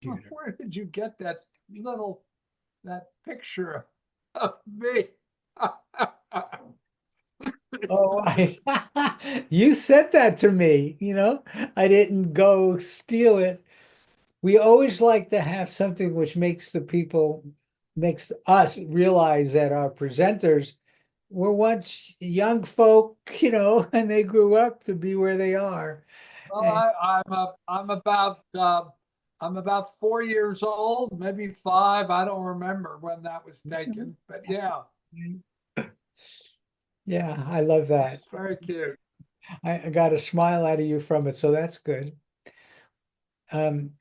computer. Where did you get that picture of me? Oh, you said that to me, I didn't go steal it. We always like to have something which makes us realize that our presenters were once young folk, and they grew up to be where they are. Well, And I'm about 4 years old, maybe five. I don't remember when that was taken, but yeah, yeah, I love that. very cute. I got a smile out of you from it, so that's good.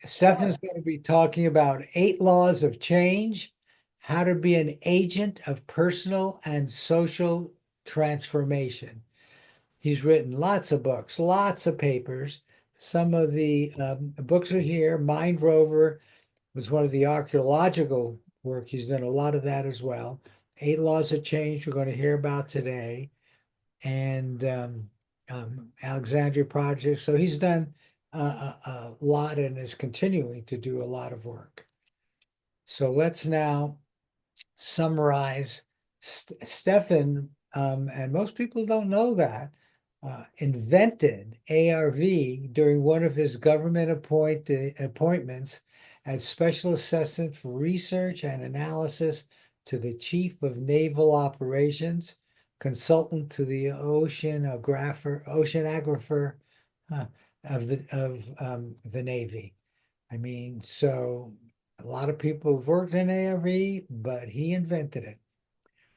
Stefan's Good. going to be talking about 8 laws of change, how to be an agent of personal and social transformation. He's written lots of books, lots of papers. Some of the books are here. Mind Rover was one of the archaeological work. He's done a lot of that as well. 8 Laws of Change, we're going to hear about today, and Alexandria Project. So he's done a lot and is continuing to do a lot of work. So let's now summarize. Stefan, and most people don't know that, invented ARV during one of his government appointments as Special Assistant for Research and Analysis to the Chief of Naval Operations, consultant to the oceanographer uh, of the Navy. I mean, so a lot of people have worked in ARV, but he invented it.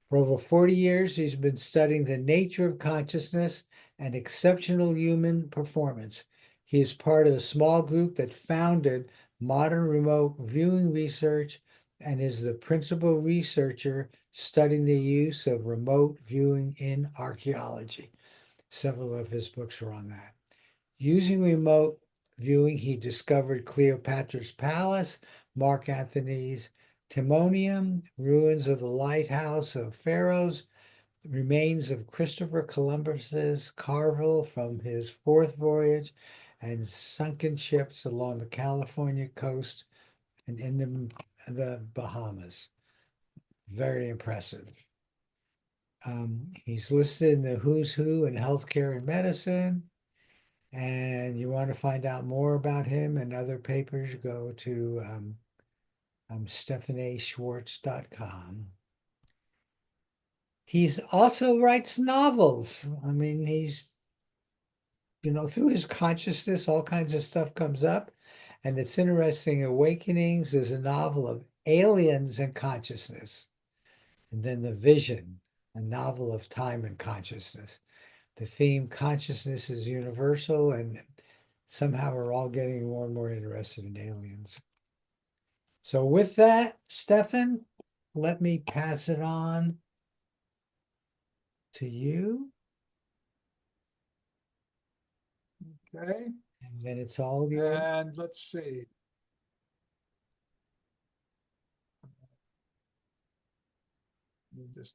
For over 40 years, he's been studying the nature of consciousness and exceptional human performance. He is part of a small group that founded Modern Remote Viewing Research and is the principal researcher studying the use of remote viewing in archaeology. Several of his books are on that. Using remote viewing, he discovered Cleopatra's Palace, Mark Antony's Timonium, ruins of the lighthouse of Pharos, remains of Christopher Columbus's carvel from his fourth voyage, and sunken ships along the California coast and in the Bahamas. Very impressive. He's listed in the Who's Who in Healthcare and Medicine. And you want to find out more about him and other papers, go to stephanschwartz.com. He's also writes novels. I mean, through his consciousness, all kinds of stuff comes up. And it's interesting. Awakenings is a novel of aliens and consciousness. And then The Vision, a novel of time and consciousness. The theme consciousness is universal, and somehow we're all getting more and more interested in aliens. So, with that, Stefan, let me pass it on to you, Okay. and then it's all yours. And let's see.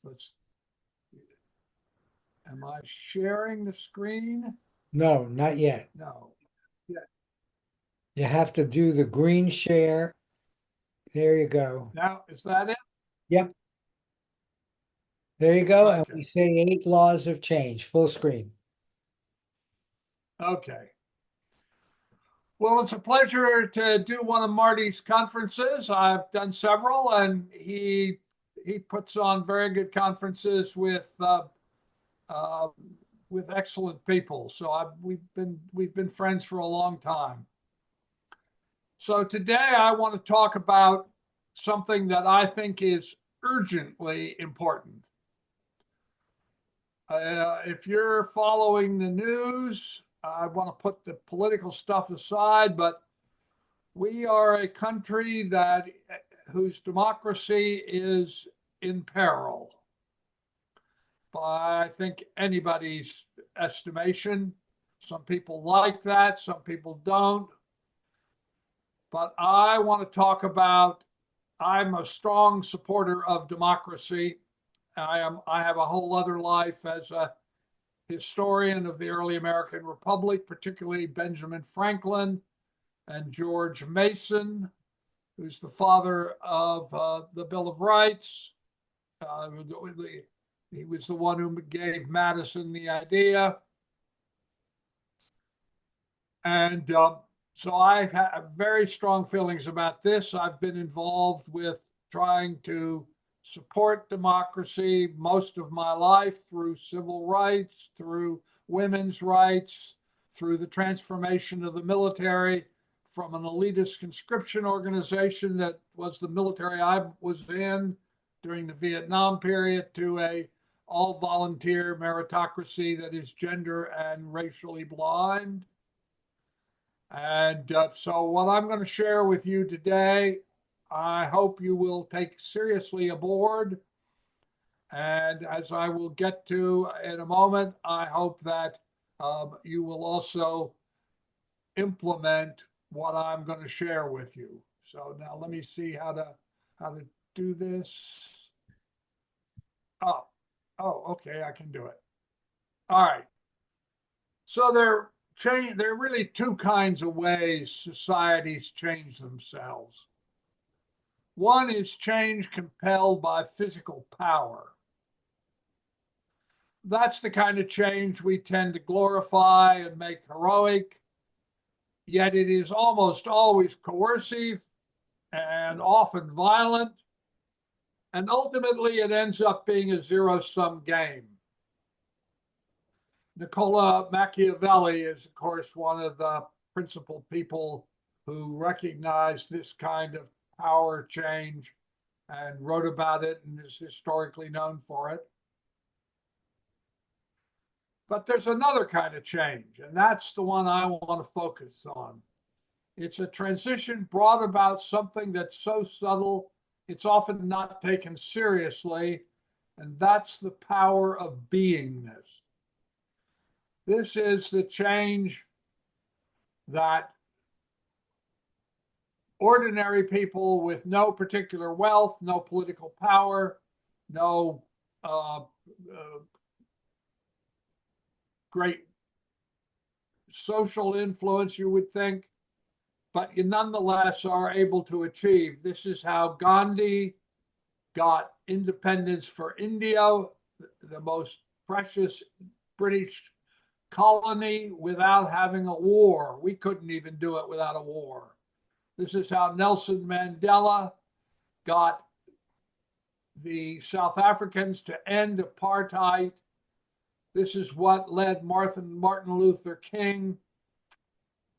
Let's. Am I sharing the screen? No, not yet. No. Yeah. You have to do the green share. There you go. Now, is that it? Yep, there you go. And we Okay. say 8 laws of change, full screen. Okay. Well, it's a pleasure to do one of Marty's conferences. I've done several, and he puts on very good conferences uh, with excellent people. So we've been friends for a long time. So today I want to talk about something that I think is urgently important. If you're following the news, I want to put the political stuff aside, but we are a country that whose democracy is in peril by, I think, anybody's estimation. Some people like that, some people don't. But I want to talk about, I'm a strong supporter of democracy. I have a whole other life as a historian of the early American Republic, particularly Benjamin Franklin and George Mason. who's the father of the Bill of Rights. He was the one who gave Madison the idea. And so I have very strong feelings about this. I've been involved with trying to support democracy most of my life through civil rights, through women's rights, through the transformation of the military from an elitist conscription organization that was the military I was in during the Vietnam period to a all volunteer meritocracy that is gender and racially blind. And so what I'm going to share with you today, I hope you will take seriously aboard. And as I will get to in a moment, I hope that you will also implement what I'm going to share with you. So now let me see how to do this. Oh, okay, I can do it. All right. So there are really two kinds of ways societies change themselves. One is change compelled by physical power. That's the kind of change we tend to glorify and make heroic, yet it is almost always coercive and often violent, and ultimately it ends up being a zero-sum game. Niccolo Machiavelli is, of course, one of the principal people who recognized this kind of power change and wrote about it and is historically known for it. But there's another kind of change, and that's the one I want to focus on. It's a transition brought about something that's so subtle, it's often not taken seriously, and that's the power of beingness. This is the change that ordinary people with no particular wealth, no political power, no great social influence, you would think, but you nonetheless are able to achieve. This is how Gandhi got independence for India, the most precious British colony, without having a war. We couldn't even do it without a war. This is how Nelson Mandela got the South Africans to end apartheid. This is what led Martin Luther King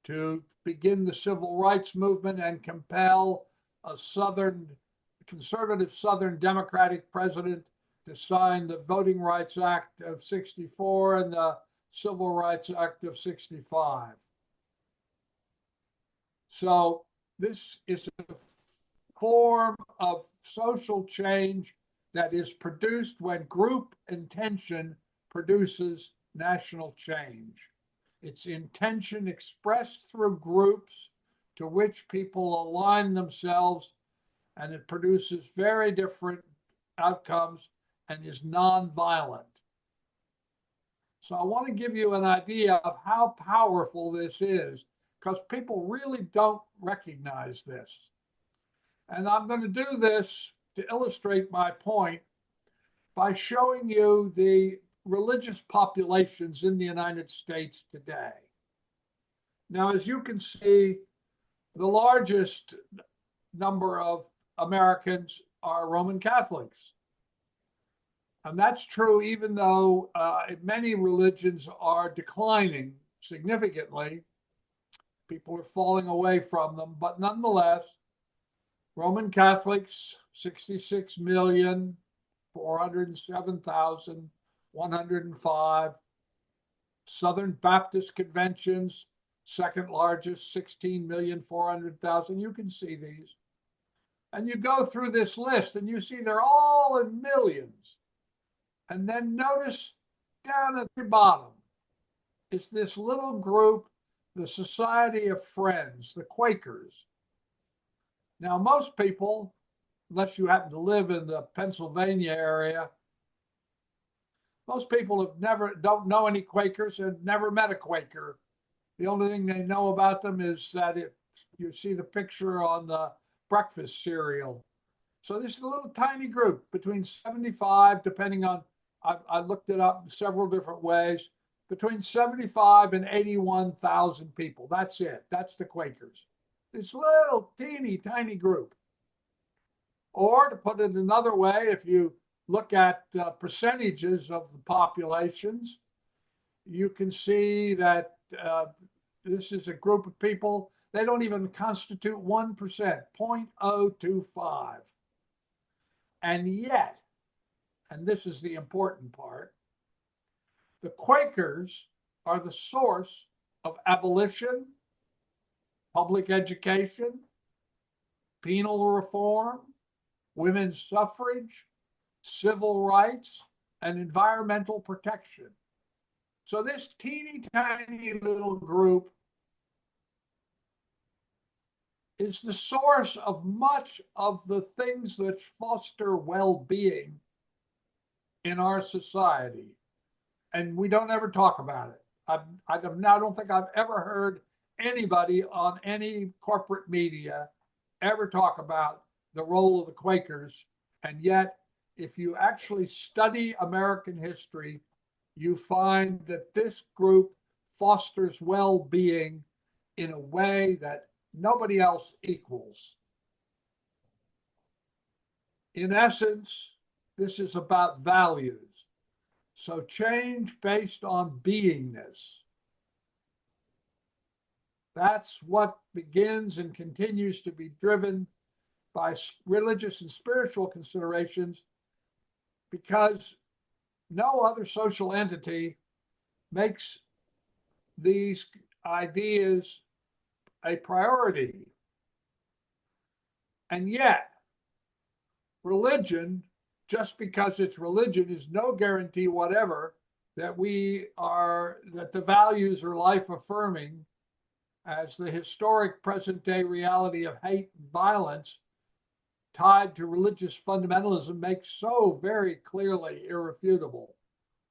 to begin the civil rights movement and compel a conservative Southern Democratic president to sign the Voting Rights Act of 64 and the Civil Rights Act of 65. So this is a form of social change that is produced when group intention produces national change. It's intention expressed through groups to which people align themselves, and it produces very different outcomes and is nonviolent. So I want to give you an idea of how powerful this is, because people really don't recognize this. And I'm going to do this to illustrate my point by showing you the religious populations in the United States today. Now, as you can see, the largest number of Americans are Roman Catholics. And that's true even though many religions are declining significantly. People are falling away from them, but nonetheless, Roman Catholics, 66,407,105. Southern Baptist conventions, second largest, 16,400,000. You can see these. And you go through this list and you see they're all in millions. And then notice down at the bottom, it's this little group, the Society of Friends, the Quakers. Now, most people, unless you happen to live in the Pennsylvania area, most people don't know any Quakers and never met a Quaker. The only thing they know about them is that you see the picture on the breakfast cereal. So this is a little tiny group between 75, depending on, I looked it up several different ways, between 75 and 81,000 people. That's it. That's the Quakers. This little teeny tiny group. Or to put it another way, if you look at percentages of the populations, you can see that this is a group of people, they don't even constitute 1%, 0.025. And yet, and this is the important part, the Quakers are the source of abolition, public education, penal reform, women's suffrage, civil rights, and environmental protection. So this teeny tiny little group is the source of much of the things that foster well-being in our society. And we don't ever talk about it. I don't think I've ever heard anybody on any corporate media ever talk about the role of the Quakers. And yet, if you actually study American history, you find that this group fosters well-being in a way that nobody else equals. In essence, this is about values. So change based on beingness. That's what begins and continues to be driven by religious and spiritual considerations, because no other social entity makes these ideas a priority. And yet, religion, just because it's religion, is no guarantee whatever that that the values are life affirming, as the historic present day reality of hate and violence tied to religious fundamentalism makes so very clearly irrefutable.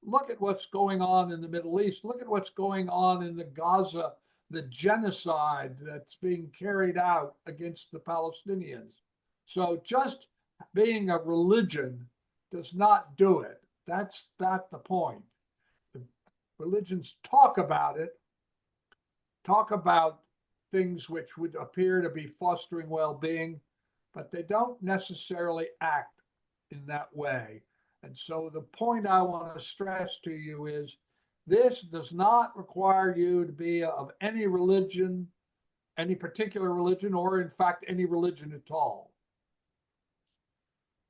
Look at what's going on in the Middle East. Look at what's going on in the Gaza, the genocide that's being carried out against the Palestinians. So just being a religion does not do it. That's not the point. The religions talk about it, talk about things which would appear to be fostering well-being, but they don't necessarily act in that way. And so the point I want to stress to you is this does not require you to be of any religion, any particular religion, or in fact, any religion at all.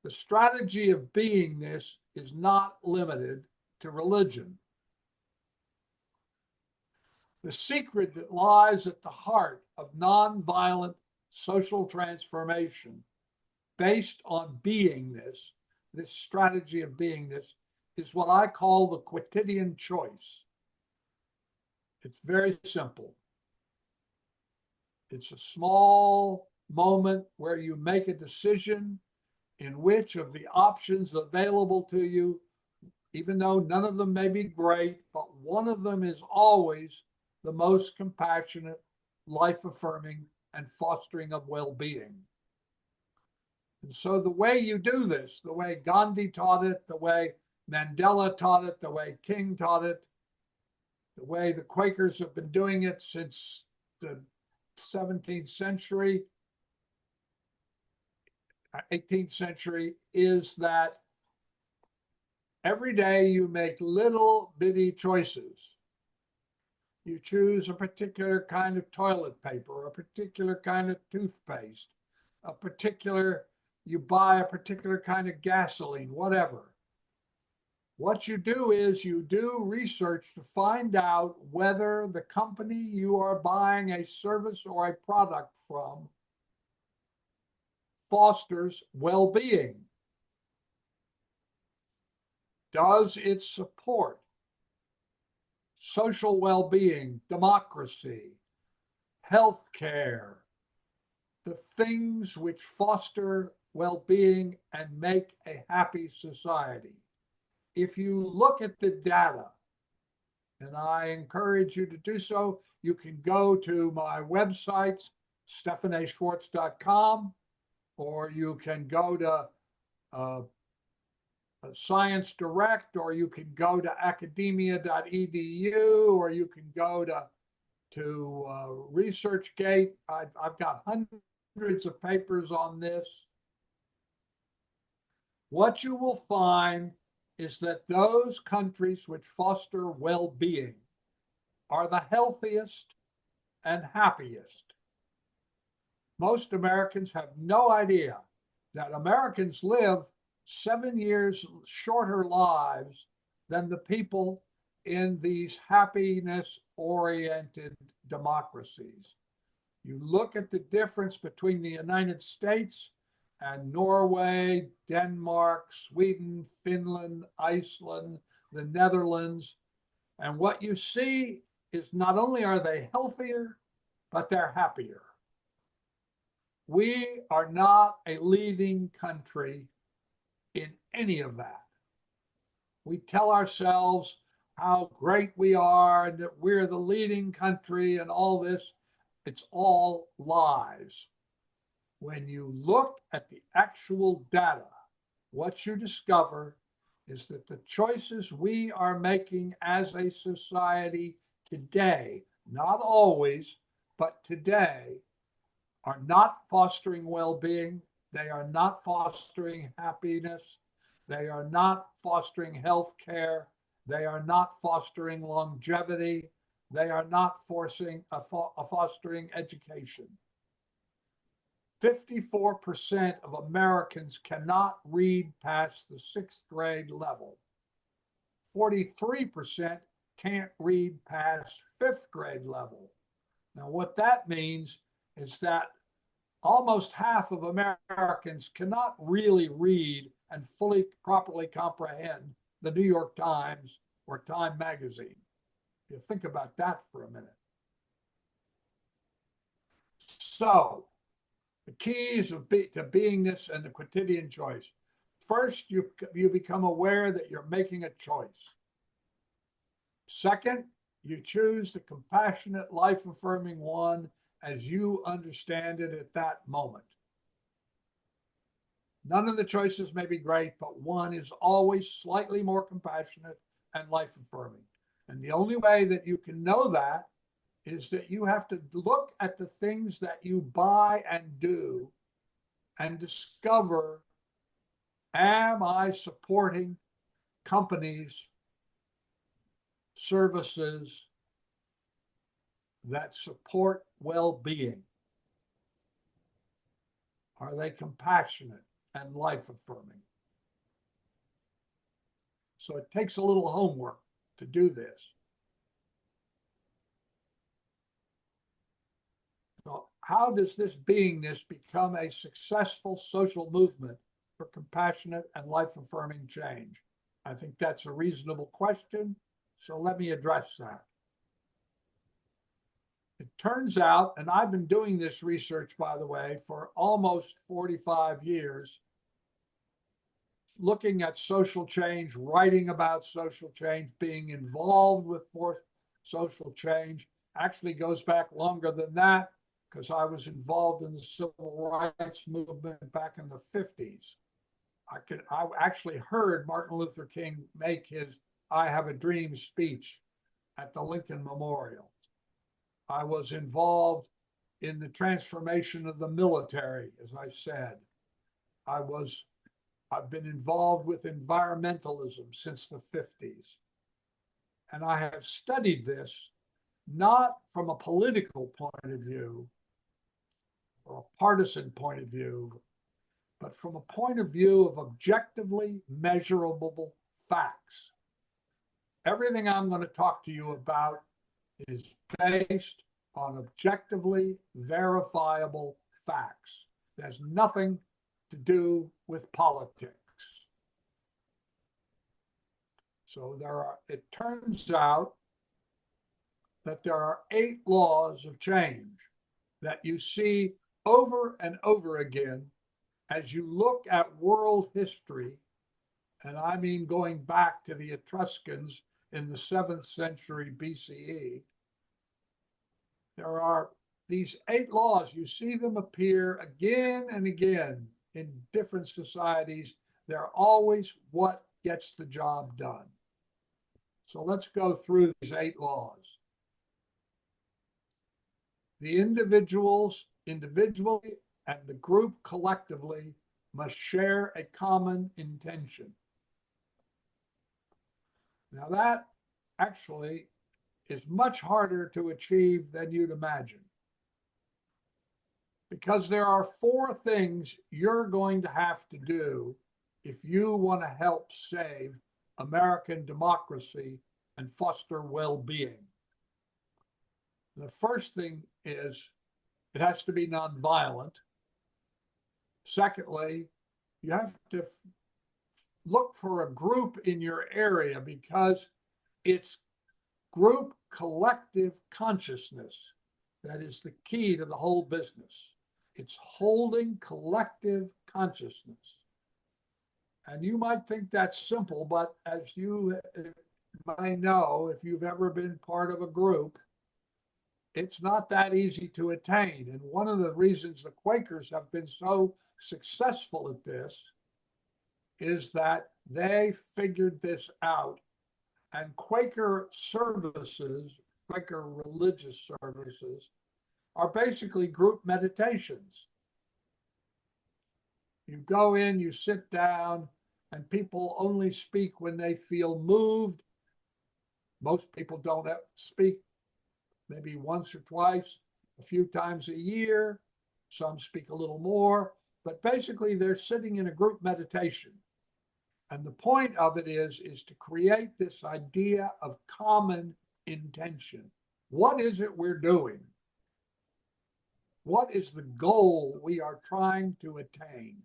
The strategy of beingness is not limited to religion. The secret that lies at the heart of nonviolent social transformation based on beingness, this strategy of beingness, is what I call the quotidian choice. It's very simple. It's a small moment where you make a decision in which of the options available to you, even though none of them may be great, but one of them is always the most compassionate, life-affirming, and fostering of well-being. And so the way you do this, the way Gandhi taught it, the way Mandela taught it, the way King taught it, the way the Quakers have been doing it since the 17th century, 18th century, is that every day you make little bitty choices. You choose a particular kind of toilet paper, a particular kind of toothpaste, you buy a particular kind of gasoline, whatever. What you do is you do research to find out whether the company you are buying a service or a product from fosters well-being. Does it support social well-being, democracy, healthcare, the things which foster well-being and make a happy society? If you look at the data, and I encourage you to do so, you can go to my website, stephanschwartz.com. or you can go to Science Direct, or you can go to academia.edu, or you can go to ResearchGate. I've got hundreds of papers on this. What you will find is that those countries which foster well-being are the healthiest and happiest. Most Americans have no idea that Americans live 7 years shorter lives than the people in these happiness-oriented democracies. You look at the difference between the United States and Norway, Denmark, Sweden, Finland, Iceland, the Netherlands, and what you see is not only are they healthier, but they're happier. We are not a leading country in any of that. We tell ourselves how great we are and that we're the leading country and all this. It's all lies. When you look at the actual data, what you discover is that the choices we are making as a society today, not always, but today, are not fostering well-being. They are not fostering happiness. They are not fostering health care. They are not fostering longevity. They are not fostering education. 54% of Americans cannot read past the 6th grade level. 43% can't read past 5th grade level. Now, what that means is that almost half of Americans cannot really read and fully, properly comprehend the New York Times or Time magazine. You think about that for a minute. So, the keys to beingness and the quotidian choice. First, you become aware that you're making a choice. Second, you choose the compassionate, life-affirming one as you understand it at that moment. None of the choices may be great, but one is always slightly more compassionate and life-affirming. And the only way that you can know that is that you have to look at the things that you buy and do and discover, am I supporting companies, services that support well-being? Are they compassionate and life-affirming? So it takes a little homework to do this. So how does this beingness become a successful social movement for compassionate and life-affirming change? I think that's a reasonable question, so let me address that. It turns out, and I've been doing this research, by the way, for almost 45 years, looking at social change, writing about social change, being involved with social change, actually goes back longer than that, because I was involved in the civil rights movement back in the 50s. I actually heard Martin Luther King make his "I Have a Dream" speech at the Lincoln Memorial. I was involved in the transformation of the military, as I said. I've been involved with environmentalism since the 50s. And I have studied this not from a political point of view or a partisan point of view, but from a point of view of objectively measurable facts. Everything I'm going to talk to you about is based on objectively verifiable facts. It has nothing to do with politics. So it turns out that there are 8 laws of change that you see over and over again as you look at world history, and I mean going back to the Etruscans in the 7th century BCE. There are these 8 laws, you see them appear again and again in different societies. They're always what gets the job done. So let's go through these 8 laws. The individuals individually and the group collectively must share a common intention. Now that actually is much harder to achieve than you'd imagine, because there are 4 things you're going to have to do if you want to help save American democracy and foster well-being. The first thing is it has to be nonviolent. Secondly, you have to look for a group in your area, because it's group collective consciousness that is the key to the whole business. It's holding collective consciousness. And you might think that's simple, but as you may know, if you've ever been part of a group, it's not that easy to attain. And one of the reasons the Quakers have been so successful at this is that they figured this out. And Quaker services, Quaker religious services, are basically group meditations. You go in, you sit down, and people only speak when they feel moved. Most people don't speak maybe once or twice, a few times a year. Some speak a little more, but basically they're sitting in a group meditation. And the point of it is to create this idea of common intention. What is it we're doing? What is the goal we are trying to attain?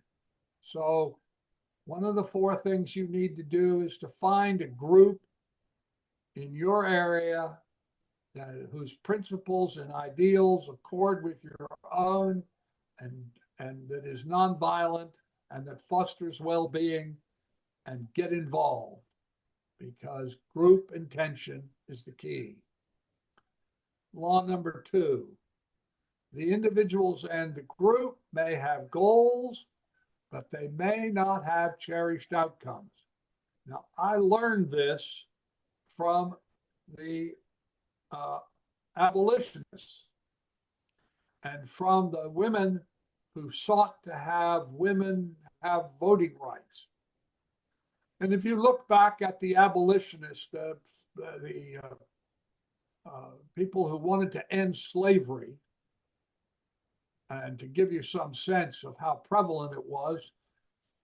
So one of the 4 things you need to do is to find a group in your area whose principles and ideals accord with your own, and that is nonviolent and that fosters well-being, and get involved, because group intention is the key. Law number 2, the individuals and the group may have goals, but they may not have cherished outcomes. Now, I learned this from the abolitionists and from the women who sought to have women have voting rights. And if you look back at the abolitionists, the people who wanted to end slavery, and to give you some sense of how prevalent it was,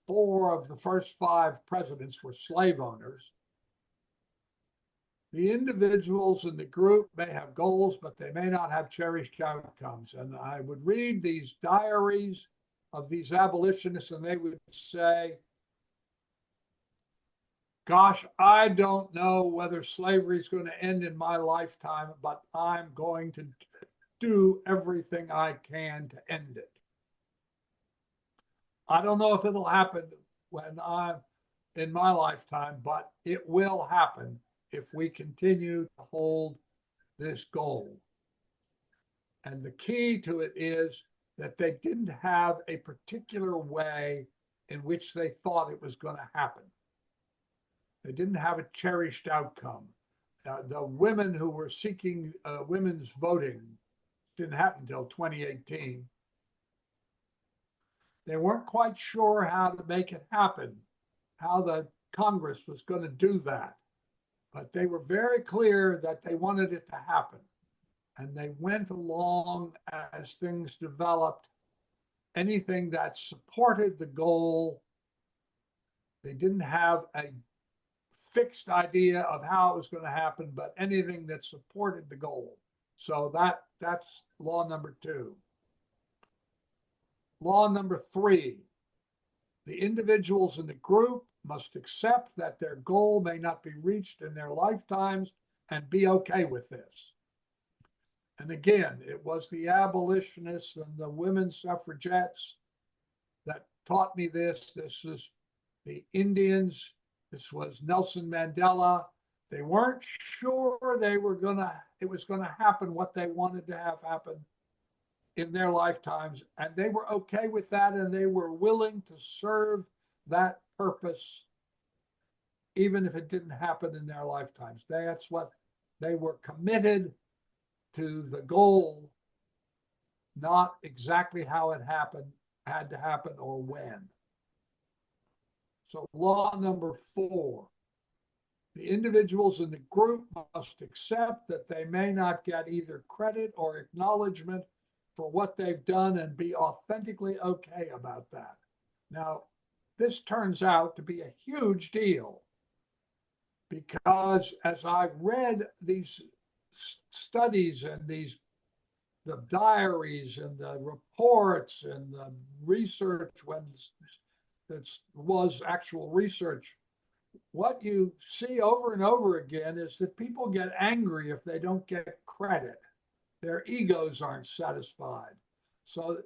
4 of the first 5 presidents were slave owners. The individuals in the group may have goals, but they may not have cherished outcomes. And I would read these diaries of these abolitionists, and they would say, gosh, I don't know whether slavery is going to end in my lifetime, but I'm going to do everything I can to end it. I don't know if it'll happen when I'm in my lifetime, but it will happen if we continue to hold this goal. And the key to it is that they didn't have a particular way in which they thought it was going to happen. They didn't have a cherished outcome. The women who were seeking women's voting didn't happen until 2018. They weren't quite sure how to make it happen, how the Congress was going to do that. But they were very clear that they wanted it to happen. And they went along as things developed. Anything that supported the goal, they didn't have a fixed idea of how it was going to happen, but anything that supported the goal. So that's law number 2. Law number 3, the individuals in the group must accept that their goal may not be reached in their lifetimes and be okay with this. And again, it was the abolitionists and the women's suffragettes that taught me this. This is the Indians. This was Nelson Mandela. They weren't sure it was going to happen what they wanted to have happen, in their lifetimes, and they were okay with that, and they were willing to serve that purpose even if it didn't happen in their lifetimes. That's what they were committed to, the goal, not exactly how it happened, had to happen, or when. So law number 4, the individuals in the group must accept that they may not get either credit or acknowledgement for what they've done and be authentically okay about that. Now, this turns out to be a huge deal because as I read these studies and the diaries and the reports and the research, when it was actual research, what you see over and over again is that people get angry if they don't get credit. Their egos aren't satisfied. So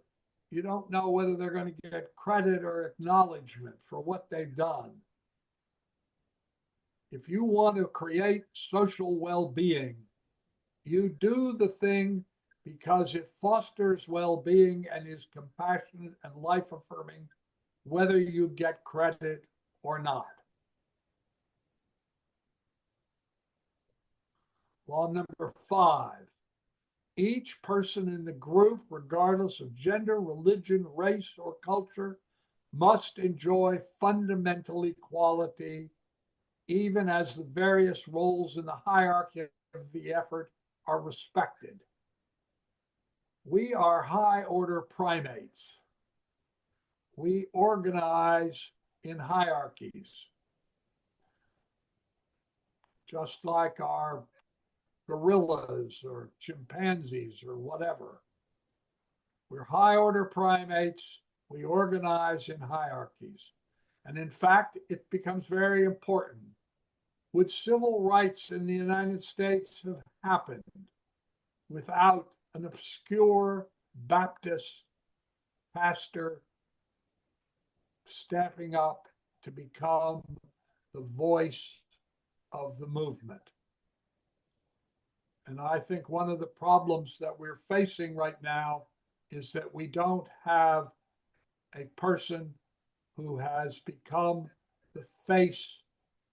you don't know whether they're going to get credit or acknowledgement for what they've done. If you want to create social well-being, you do the thing because it fosters well-being and is compassionate and life-affirming, whether you get credit or not. Law number 5, each person in the group, regardless of gender, religion, race, or culture, must enjoy fundamental equality, even as the various roles in the hierarchy of the effort are respected. We are high order primates. We organize in hierarchies, just like our gorillas or chimpanzees or whatever. We're high order primates. We organize in hierarchies. And in fact, it becomes very important. Would civil rights in the United States have happened without an obscure Baptist pastor stepping up to become the voice of the movement? And I think one of the problems that we're facing right now is that we don't have a person who has become the face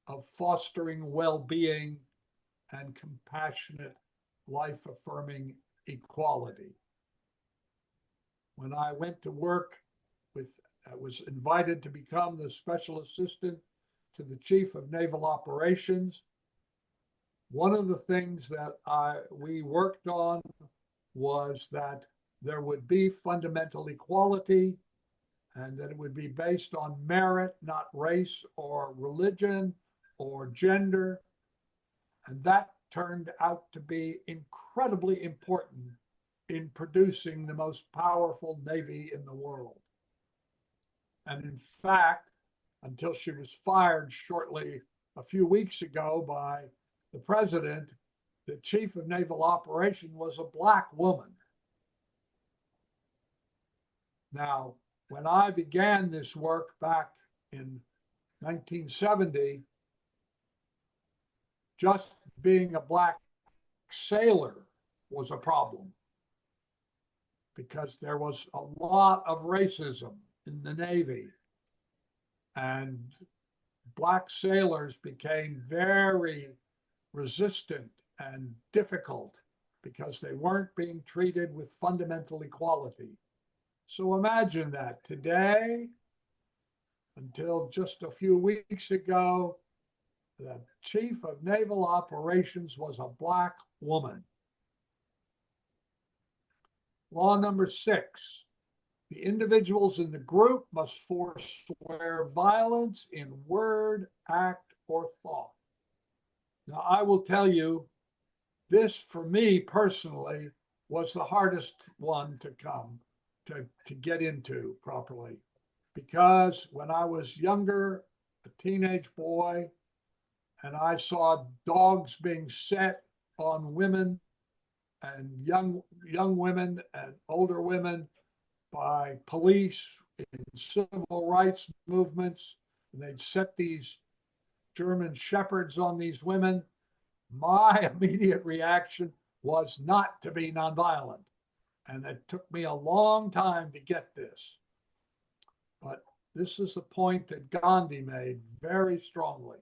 of fostering well-being and compassionate, life-affirming equality. When I went to work I was invited to become the special assistant to the Chief of Naval Operations. One of the things that we worked on was that there would be fundamental equality and that it would be based on merit, not race or religion or gender. And that turned out to be incredibly important in producing the most powerful Navy in the world. And in fact, until she was fired shortly a few weeks ago by the president, the Chief of Naval Operations was a Black woman. Now, when I began this work back in 1970, just being a Black sailor was a problem because there was a lot of racism in the Navy, and Black sailors became very resistant and difficult because they weren't being treated with fundamental equality. So imagine that today, until just a few weeks ago, the Chief of Naval Operations was a Black woman. Law number 6, the individuals in the group must forswear violence in word, act, or thought. Now, I will tell you, this for me personally was the hardest one to come to get into properly. Because when I was younger, a teenage boy, and I saw dogs being set on women and young women and older women by police in civil rights movements, and they'd set these German shepherds on these women, my immediate reaction was not to be nonviolent. And it took me a long time to get this. But this is the point that Gandhi made very strongly.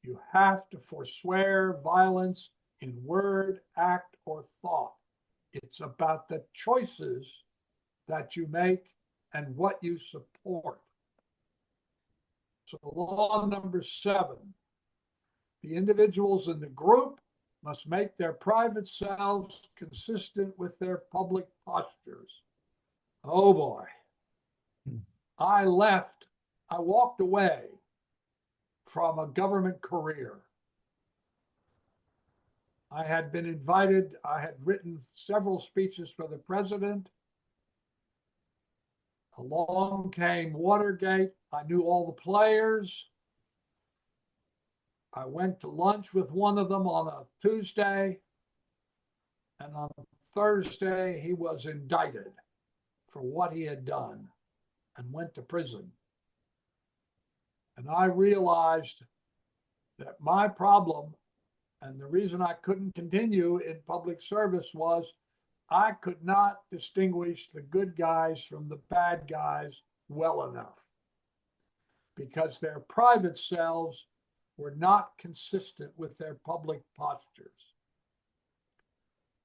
You have to forswear violence in word, act, or thought. It's about the choices that you make and what you support. So law number 7, the individuals in the group must make their private selves consistent with their public postures. Oh boy. I walked away from a government career. I had been invited, I had written several speeches for the president. Along came Watergate. I knew all the players. I went to lunch with one of them on a Tuesday, and on Thursday, he was indicted for what he had done and went to prison. And I realized that my problem and the reason I couldn't continue in public service was I could not distinguish the good guys from the bad guys well enough because their private selves were not consistent with their public postures.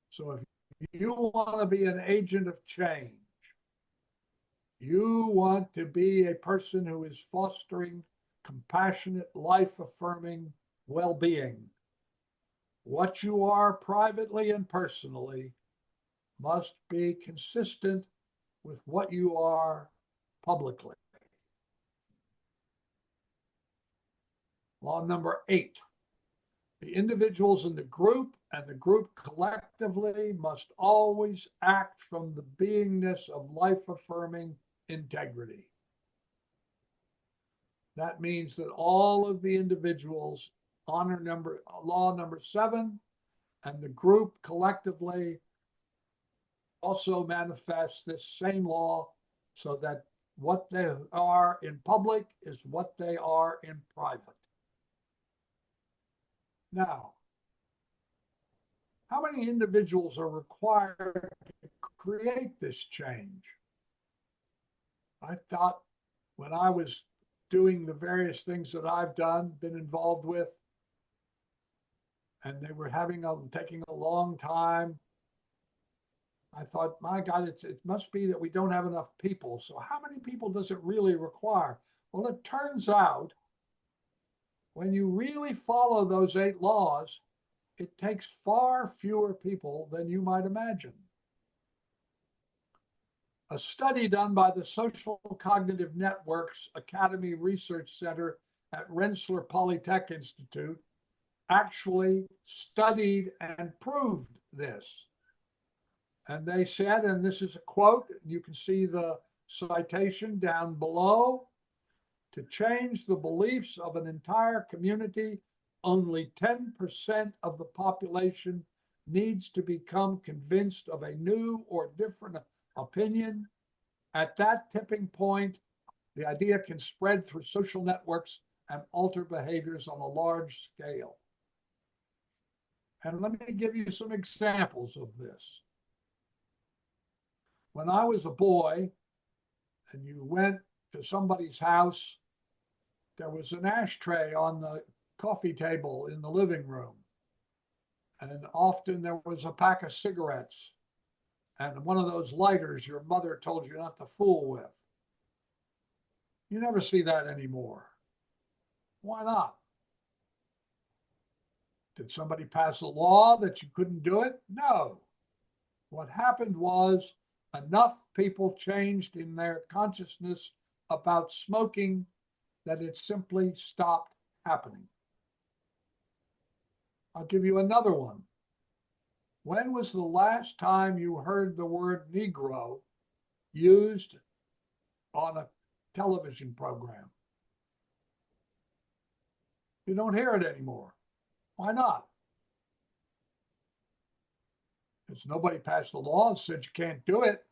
So if you want to be an agent of change, you want to be a person who is fostering compassionate, life-affirming well-being. What you are privately and personally must be consistent with what you are publicly. Law number 8, the individuals in the group and the group collectively must always act from the beingness of life-affirming integrity. That means that all of the individuals honor law number 7, and the group collectively also manifests this same law so that what they are in public is what they are in private. Now, how many individuals are required to create this change? I thought when I was doing the various things that I've done, been involved with, and they were taking a long time, I thought, my God, it must be that we don't have enough people. So how many people does it really require? Well, it turns out when you really follow those 8 laws, it takes far fewer people than you might imagine. A study done by the Social Cognitive Networks Academy Research Center at Rensselaer Polytech Institute actually studied and proved this. And they said, and this is a quote, you can see the citation down below, to change the beliefs of an entire community, only 10% of the population needs to become convinced of a new or different opinion. At that tipping point, the idea can spread through social networks and alter behaviors on a large scale. And let me give you some examples of this. When I was a boy and you went to somebody's house, there was an ashtray on the coffee table in the living room. And often there was a pack of cigarettes and one of those lighters your mother told you not to fool with. You never see that anymore. Why not? Did somebody pass a law that you couldn't do it? No. What happened was enough people changed in their consciousness about smoking that it simply stopped happening. I'll give you another one. When was the last time you heard the word Negro used on a television program? You don't hear it anymore. Why not? Because nobody passed a law and said you can't do it.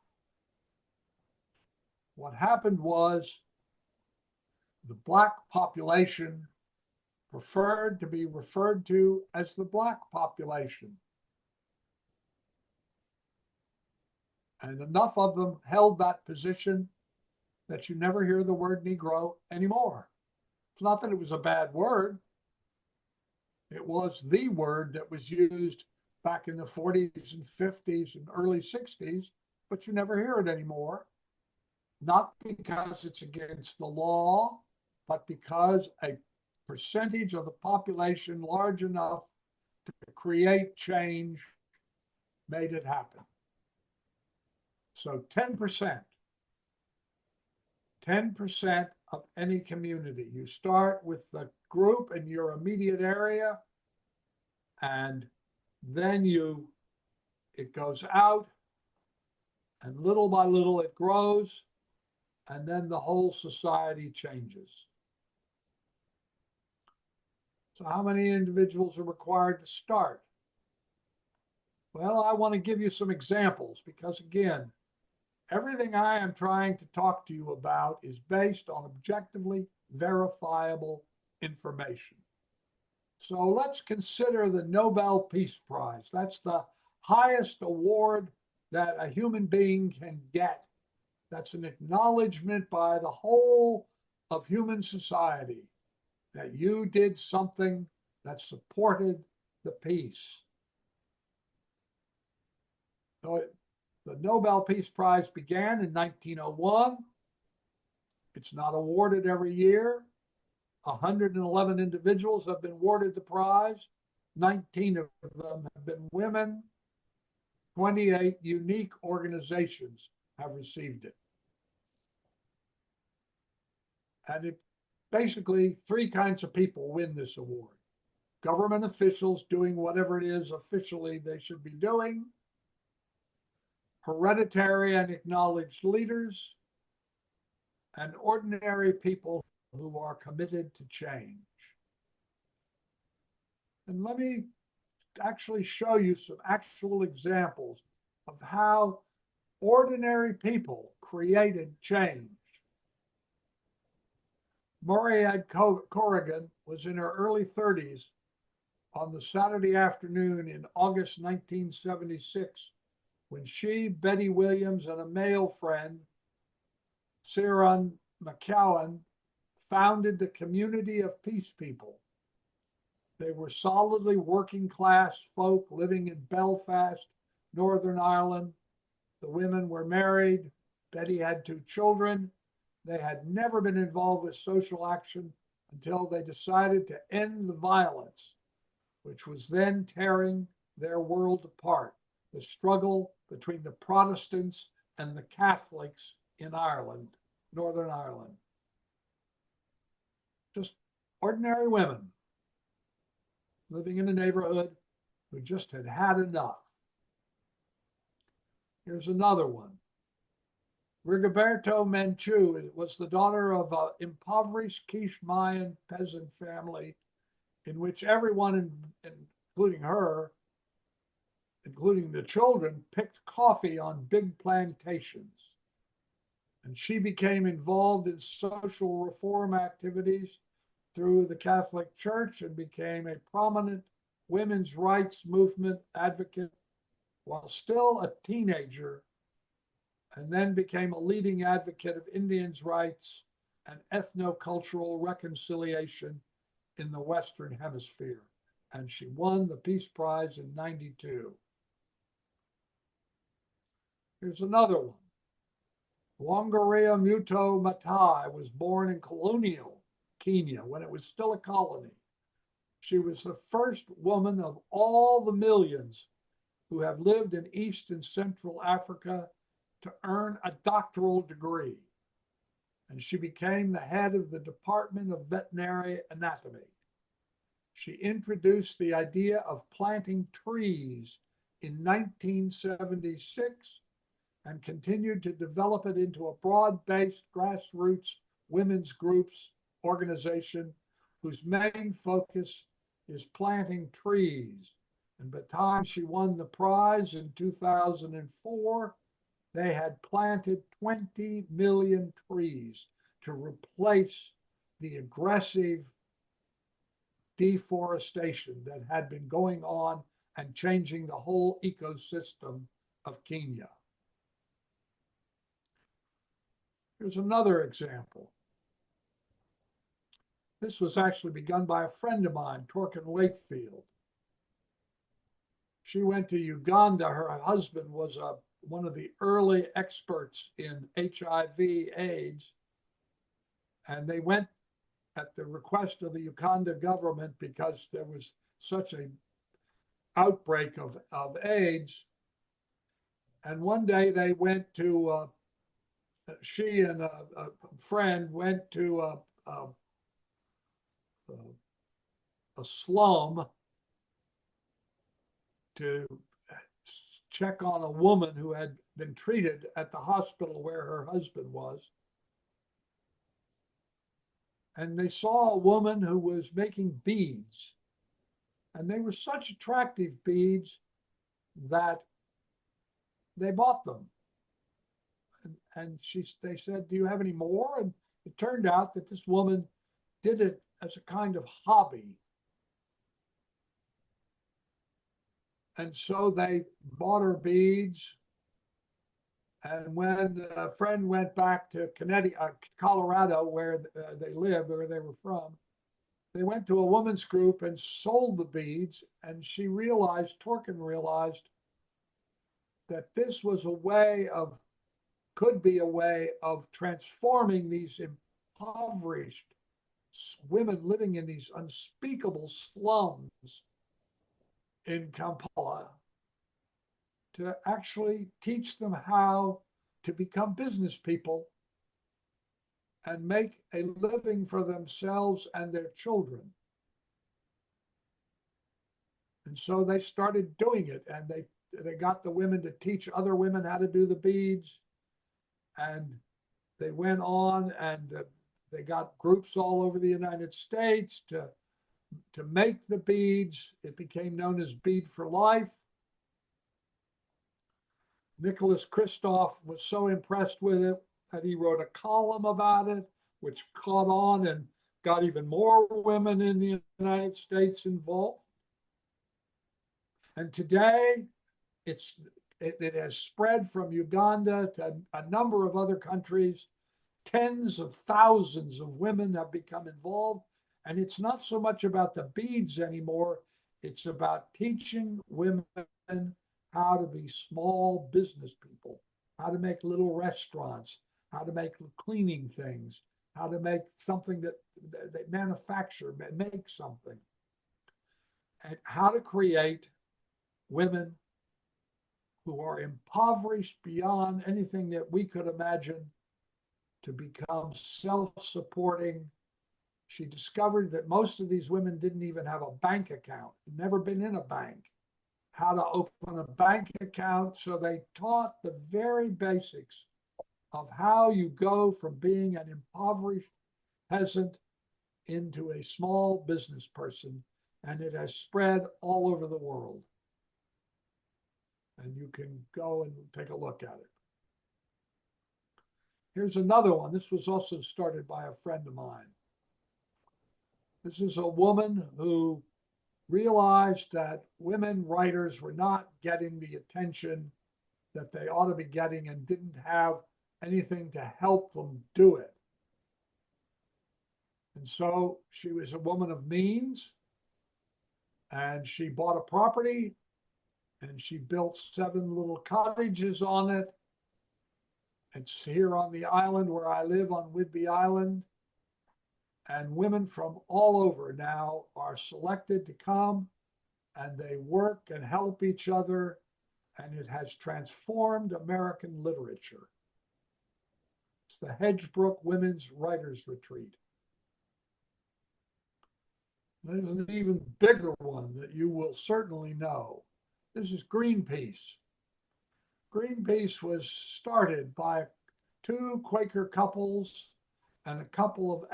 What happened was the Black population preferred to be referred to as the Black population. And enough of them held that position that you never hear the word Negro anymore. It's not that it was a bad word. It was the word that was used back in the 40s and 50s and early 60s, but you never hear it anymore. Not because it's against the law, but because a percentage of the population large enough to create change made it happen. So 10%, 10% of any community. You start with the group in your immediate area, and then it goes out, and little by little it grows, and then the whole society changes. So how many individuals are required to start? Well, I want to give you some examples because, again, everything I am trying to talk to you about is based on objectively verifiable information. So let's consider the Nobel Peace Prize. That's the highest award that a human being can get. That's an acknowledgement by the whole of human society that you did something that supported the peace. So the Nobel Peace Prize began in 1901. It's not awarded every year. 111 individuals have been awarded the prize. 19 of them have been women. 28 unique organizations have received it. And it basically, three kinds of people win this award. Government officials doing whatever it is officially they should be doing, hereditary and acknowledged leaders, and ordinary people who are committed to change. And let me actually show you some actual examples of how ordinary people created change. Muriad Corrigan was in her early 30s on the Saturday afternoon in August 1976 when she, Betty Williams, and a male friend, Ciaran McCowan, founded the Community of Peace People. They were solidly working class folk living in Belfast, Northern Ireland. The women were married. Betty had 2 children. They had never been involved with social action until they decided to end the violence, which was then tearing their world apart, the struggle between the Protestants and the Catholics in Ireland, Northern Ireland. Just ordinary women living in a neighborhood who just had had enough. Here's another one. Rigoberto Menchú was the daughter of an impoverished Quiche Mayan peasant family in which everyone, including her, including the children, picked coffee on big plantations. And she became involved in social reform activities through the Catholic Church and became a prominent women's rights movement advocate while still a teenager, and then became a leading advocate of Indians' rights and ethno-cultural reconciliation in the Western Hemisphere. And she won the Peace Prize in '92. Here's another one. Wangarea Muto Matai was born in colonial Kenya when it was still a colony. She was the first woman of all the millions who have lived in East and Central Africa to earn a doctoral degree. And she became the head of the Department of Veterinary Anatomy. She introduced the idea of planting trees in 1976 and continued to develop it into a broad-based grassroots women's groups organization whose main focus is planting trees. And by the time she won the prize in 2004, they had planted 20 million trees to replace the aggressive deforestation that had been going on and changing the whole ecosystem of Kenya. Here's another example. This was actually begun by a friend of mine, Torkin Wakefield. She went to Uganda. Her husband was one of the early experts in HIV/AIDS, and they went at the request of the Uganda government because there was such an outbreak of AIDS. And one day they went to, she and a friend went to a slum to check on a woman who had been treated at the hospital where her husband was. And they saw a woman who was making beads. And they were such attractive beads that they bought them. And they said, do you have any more? And it turned out that this woman did it as a kind of hobby. And so they bought her beads. And when a friend went back to Colorado, where they lived, where they were from, they went to a woman's group and sold the beads. And Torkin realized that this was could be a way of transforming these impoverished women living in these unspeakable slums in Kampala, to actually teach them how to become business people and make a living for themselves and their children. And so they started doing it, and they got the women to teach other women how to do the beads. And they went on, and they got groups all over the United States to make the beads. It became known as Bead for Life. Nicholas Kristof was so impressed with it that he wrote a column about it, which caught on and got even more women in the United States involved. And today, it has spread from Uganda to a number of other countries. Tens of thousands of women have become involved. And it's not so much about the beads anymore. It's about teaching women how to be small business people, how to make little restaurants, how to make cleaning things, how to make something that they manufacture, make something, and how to create women who are impoverished beyond anything that we could imagine to become self-supporting. She discovered that most of these women didn't even have a bank account, never been in a bank, how to open a bank account. So they taught the very basics of how you go from being an impoverished peasant into a small business person. And it has spread all over the world. And you can go and take a look at it. Here's another one. This was also started by a friend of mine. This is a woman who realized that women writers were not getting the attention that they ought to be getting and didn't have anything to help them do it. And so she was a woman of means, and she bought a property, and she built 7 little cottages on it. It's here on the island where I live, on Whidbey Island. And women from all over now are selected to come, and they work and help each other. And it has transformed American literature. It's the Hedgebrook Women's Writers Retreat. There's an even bigger one that you will certainly know. This is Greenpeace. Greenpeace was started by 2 Quaker couples and a couple of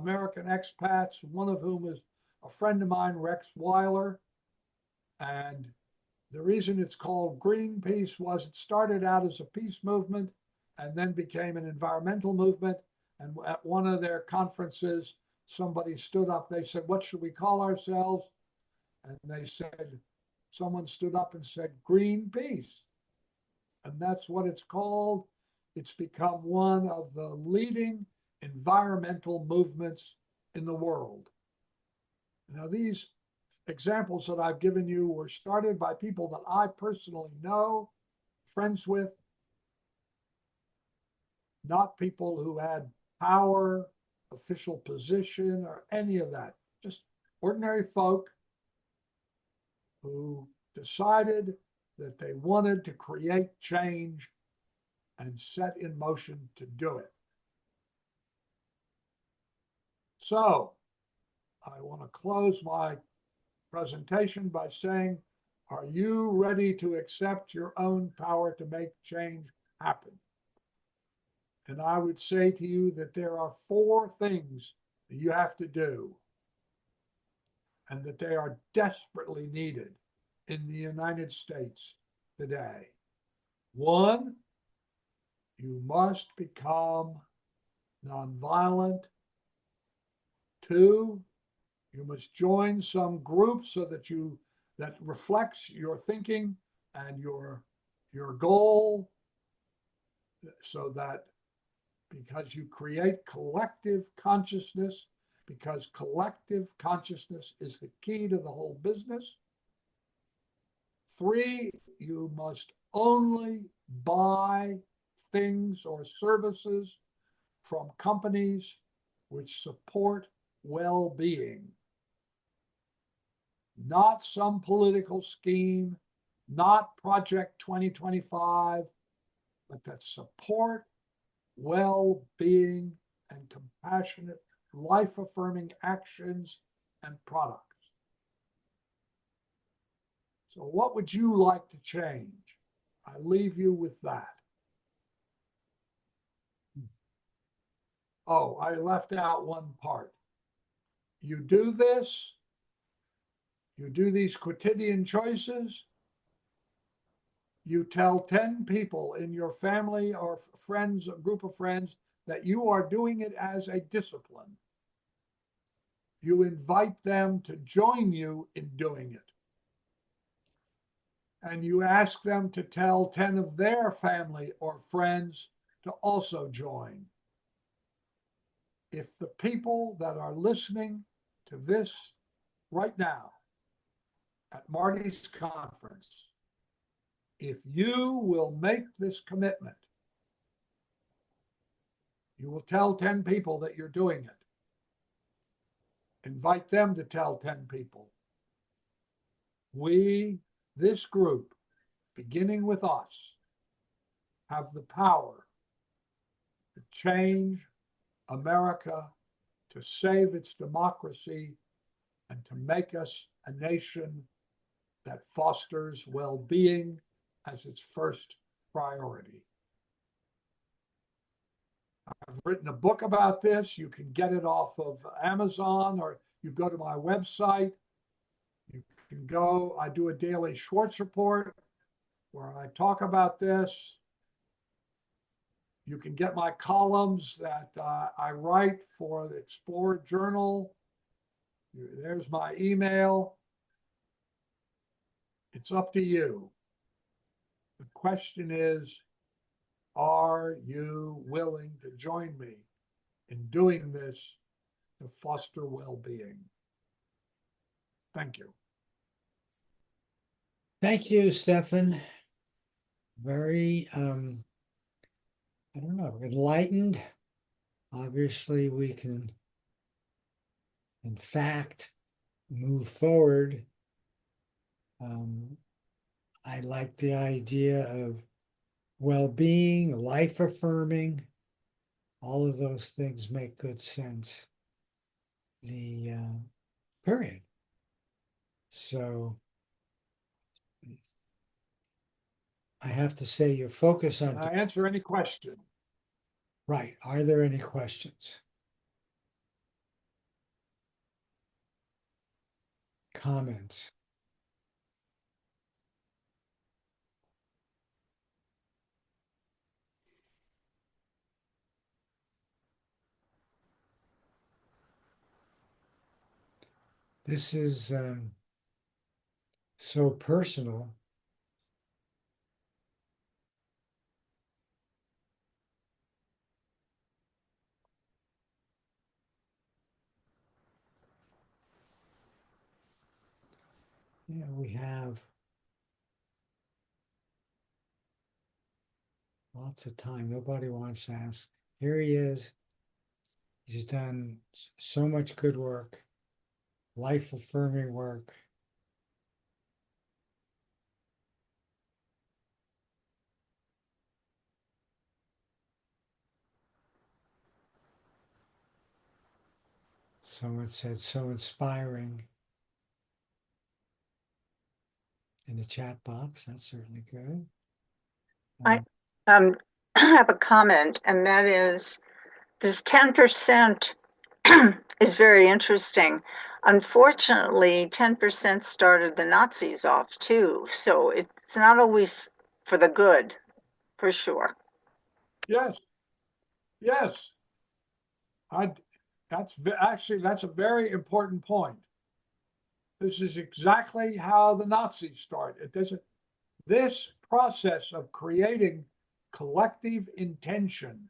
American expats, one of whom is a friend of mine, Rex Weiler. And the reason it's called Greenpeace was it started out as a peace movement and then became an environmental movement. And at one of their conferences, somebody stood up. They said, "What should we call ourselves?" And they said, someone stood up and said, Greenpeace. And that's what it's called. It's become one of the leading environmental movements in the world. Now, these examples that I've given you were started by people that I personally know, friends with, not people who had power, official position, or any of that. Just ordinary folk who decided that they wanted to create change and set in motion to do it. So I want to close my presentation by saying, are you ready to accept your own power to make change happen? And I would say to you that there are 4 things that you have to do, and that they are desperately needed in the United States today. 1, you must become nonviolent. 2, you must join some group so that reflects your thinking and your goal, so that because you create collective consciousness, because collective consciousness is the key to the whole business. 3, you must only buy things or services from companies which support well-being, not some political scheme, not Project 2025, but that support well-being and compassionate, life-affirming actions and products. So what would you like to change? I leave you with that. Oh, I left out one part. You do this, you do these quotidian choices, you tell 10 people in your family or friends, a group of friends, that you are doing it as a discipline. You invite them to join you in doing it. And you ask them to tell 10 of their family or friends to also join. If the people that are listening to this right now at Marty's conference, if you will make this commitment, you will tell 10 people that you're doing it. Invite them to tell 10 people. We, this group, beginning with us, have the power to change America, to save its democracy, and to make us a nation that fosters well-being as its first priority. I've written a book about this. You can get it off of Amazon, or you go to my website. You can go, I do a daily Schwartz report where I talk about this. You can get my columns that I write for the Explorer Journal. There's my email. It's up to you. The question is, are you willing to join me in doing this to foster well-being? Thank you. Thank you, Stephan. Very, I don't know, enlightened. Obviously, we can, in fact, move forward. I like the idea of well-being, life affirming. All of those things make good sense. The period. So I have to say your focus on. Can I answer any question? Right. Are there any questions? Comments? This is so personal. Yeah, we have lots of time. Nobody wants to ask. Here he is. He's done so much good work, life affirming work. Someone said so inspiring in the chat box. That's certainly good. I have a comment, and that is this 10% is very interesting. Unfortunately, 10% started the Nazis off too, so it's not always for the good, for sure. Yes, yes. I, actually, that's a very important point. This is exactly how the Nazis started. This process of creating collective intention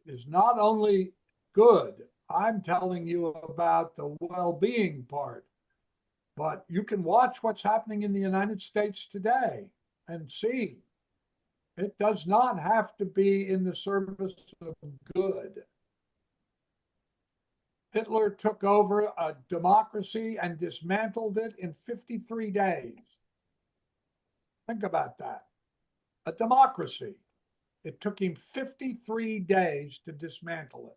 is not only good, I'm telling you about the well-being part, but you can watch what's happening in the United States today and see it does not have to be in the service of good. Hitler took over a democracy and dismantled it in 53 days. Think about that. A democracy. It took him 53 days to dismantle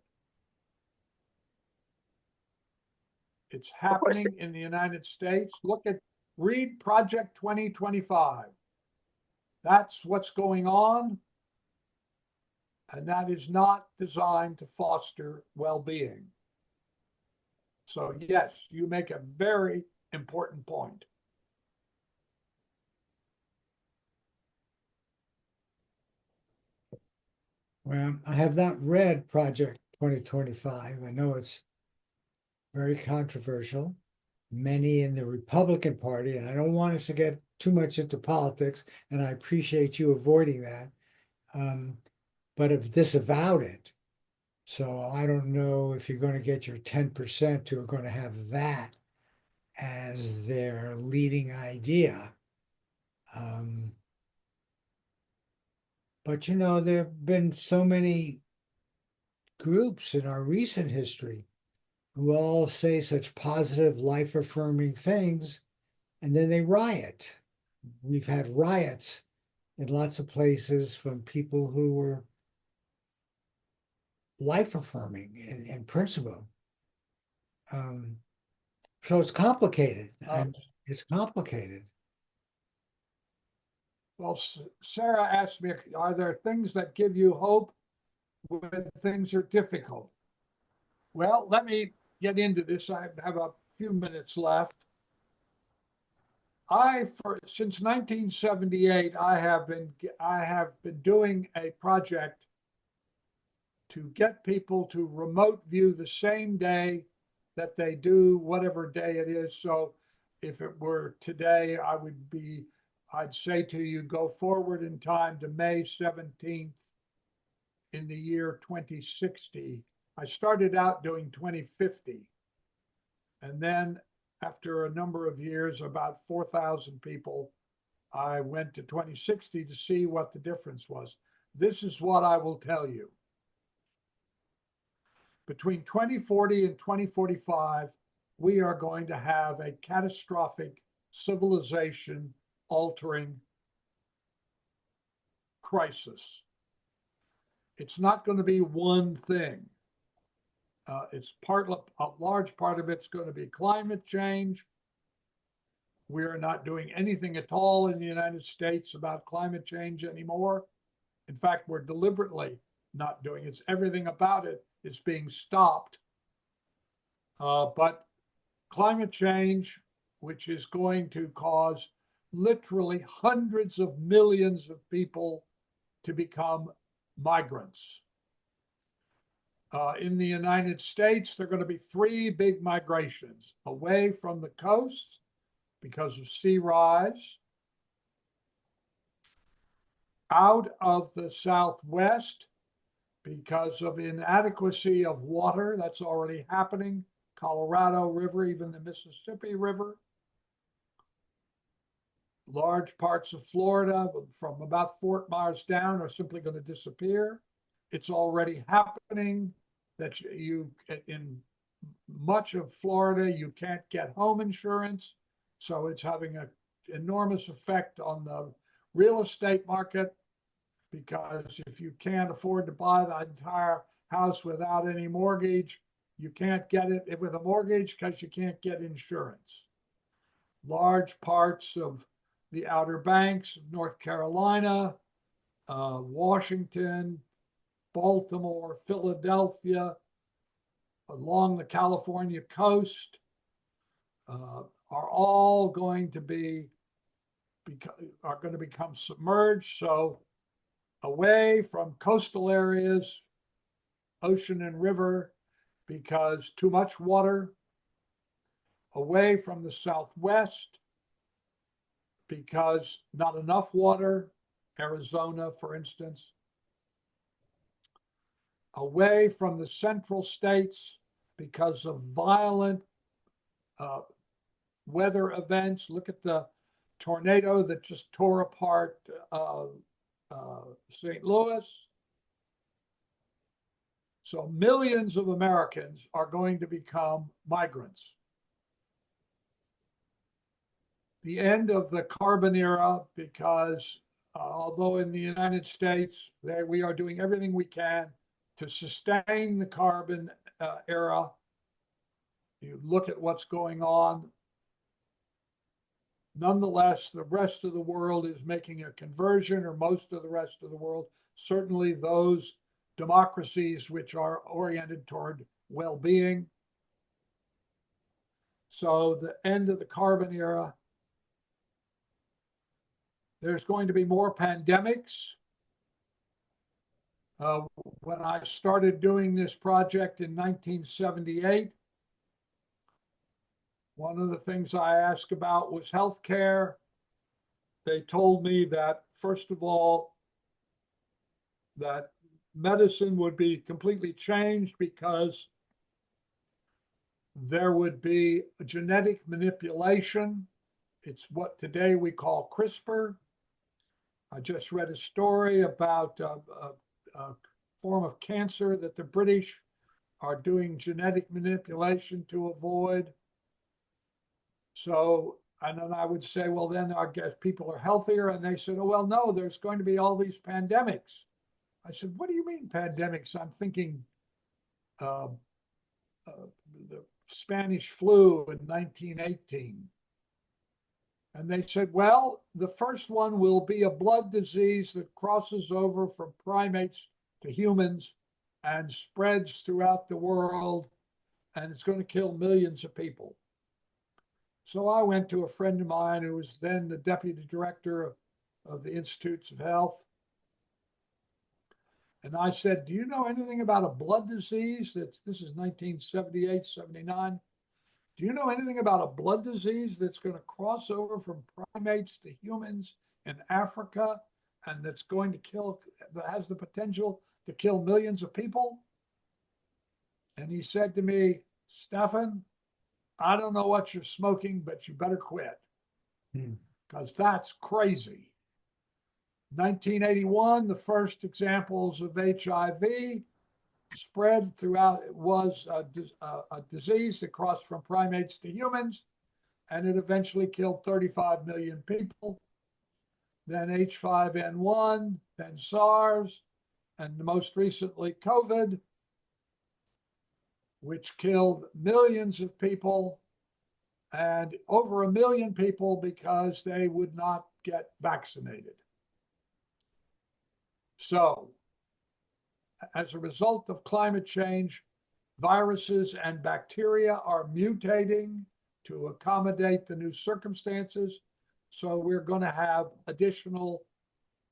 it. It's happening in the United States. Read Project 2025. That's what's going on. And that is not designed to foster well-being. So yes, you make a very important point. Well, I have not read Project 2025. I know it's very controversial. Many in the Republican Party, and I don't want us to get too much into politics, and I appreciate you avoiding that, but have disavowed it. So I don't know if you're going to get your 10% who are going to have that as their leading idea. But there have been so many groups in our recent history who all say such positive, life affirming things, and then they riot. We've had riots in lots of places from people who were life affirming in principle. So it's complicated. And it's complicated. Well, Sarah asked me, are there things that give you hope when things are difficult? Well, let me get into this. I have a few minutes left. Since 1978, I have been doing a project to get people to remote view the same day that they do whatever day it is. So if it were today, I'd say to you, go forward in time to May 17th in the year 2060. I started out doing 2050. And then after a number of years, about 4,000 people, I went to 2060 to see what the difference was. This is what I will tell you. Between 2040 and 2045, we are going to have a catastrophic civilization altering crisis. It's not going to be one thing. A large part of it's going to be climate change. We're not doing anything at all in the United States about climate change anymore. In fact, we're deliberately not doing it. Everything about it is being stopped. But climate change, which is going to cause literally hundreds of millions of people to become migrants. In the United States, there are going to be three big migrations: away from the coast because of sea rise, out of the Southwest because of inadequacy of water. That's already happening, Colorado River, even the Mississippi River. Large parts of Florida from about Fort Myers down are simply going to disappear. It's already happening that in much of Florida, you can't get home insurance. So it's having an enormous effect on the real estate market, because if you can't afford to buy the entire house without any mortgage, you can't get it with a mortgage because you can't get insurance. Large parts of the Outer Banks of North Carolina, Washington, Baltimore, Philadelphia, along the California coast, are all going to become submerged. So away from coastal areas, ocean and river, because too much water. Away from the Southwest, because not enough water, Arizona, for instance. Away from the central states because of violent weather events. Look at the tornado that just tore apart St. Louis. So millions of Americans are going to become migrants. The end of the carbon era, because although in the United States we are doing everything we can to sustain the carbon era, you look at what's going on. Nonetheless, the rest of the world is making a conversion, or most of the rest of the world, certainly those democracies which are oriented toward well-being. So the end of the carbon era. There's going to be more pandemics. When I started doing this project in 1978, one of the things I asked about was healthcare. They told me that, first of all, that medicine would be completely changed because there would be genetic manipulation. It's what today we call CRISPR. I just read a story about a form of cancer that the British are doing genetic manipulation to avoid. So, and then I would say, well, then I guess people are healthier. And they said, oh, well, no, there's going to be all these pandemics. I said, what do you mean pandemics? I'm thinking the Spanish flu in 1918. And they said, well, the first one will be a blood disease that crosses over from primates to humans and spreads throughout the world, and it's going to kill millions of people. So I went to a friend of mine who was then the deputy director of the Institutes of Health. And I said, do you know anything about a blood disease? This is 1978, 79. Do you know anything about a blood disease that's going to cross over from primates to humans in Africa, and that's going to that has the potential to kill millions of people? And he said to me, Stephan, I don't know what you're smoking, but you better quit, because that's crazy. 1981, the first examples of HIV spread throughout. It was a disease that crossed from primates to humans, and it eventually killed 35 million people. Then H5N1, then SARS, and most recently COVID, which killed millions of people, and over 1 million people because they would not get vaccinated. So, as a result of climate change, viruses and bacteria are mutating to accommodate the new circumstances. So we're going to have additional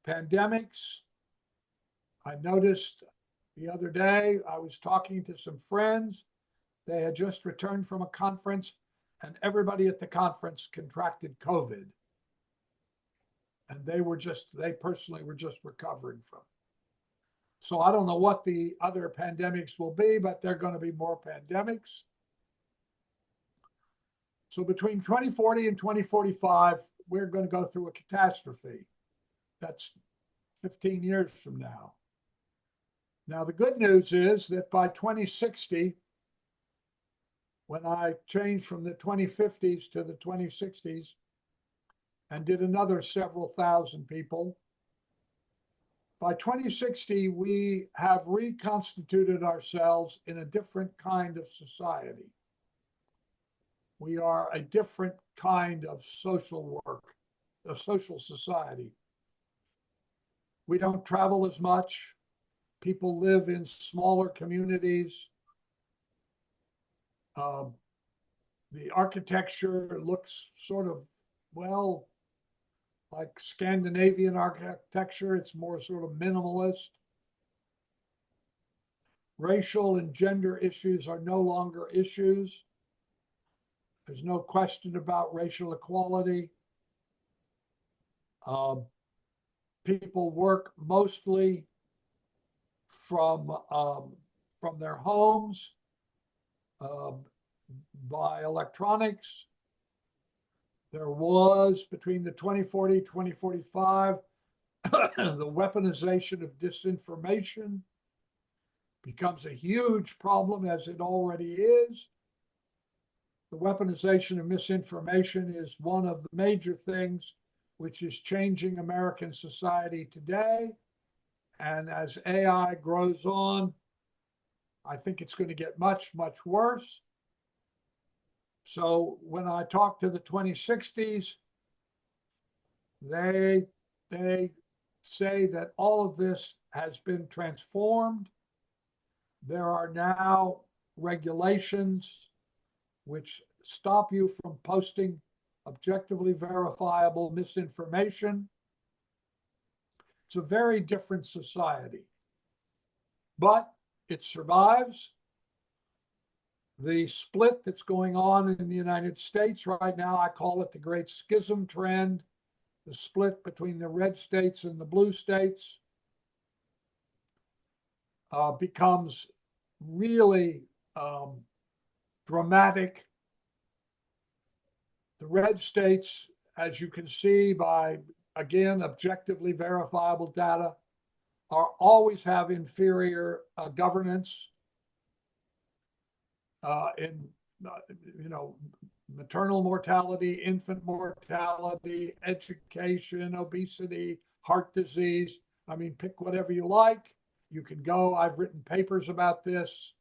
pandemics. I noticed the other day, I was talking to some friends. They had just returned from a conference, and everybody at the conference contracted COVID. And they personally were just recovering from it. So I don't know what the other pandemics will be, but there are going to be more pandemics. So between 2040 and 2045, we're going to go through a catastrophe. That's 15 years from now. Now, the good news is that by 2060, when I changed from the 2050s to the 2060s and did another several thousand people, by 2060, we have reconstituted ourselves in a different kind of society. We are a different kind of social work, a social society. We don't travel as much. People live in smaller communities. The architecture looks sort of, well, like Scandinavian architecture. It's more sort of minimalist. Racial and gender issues are no longer issues. There's no question about racial equality. People work mostly from their homes, by electronics. There was, between the 2040, 2045, the weaponization of disinformation becomes a huge problem, as it already is. The weaponization of misinformation is one of the major things which is changing American society today. And as AI grows on, I think it's going to get much, much worse. So when I talk to the 2060s, they say that all of this has been transformed. There are now regulations which stop you from posting objectively verifiable misinformation. It's a very different society, but it survives. The split that's going on in the United States right now, I call it the Great Schism trend, the split between the red states and the blue states, becomes really dramatic. The red states, as you can see by, again, objectively verifiable data, always have inferior governance in maternal mortality, infant mortality, education, obesity, heart disease. I mean, pick whatever you like. You can go, I've written papers about this.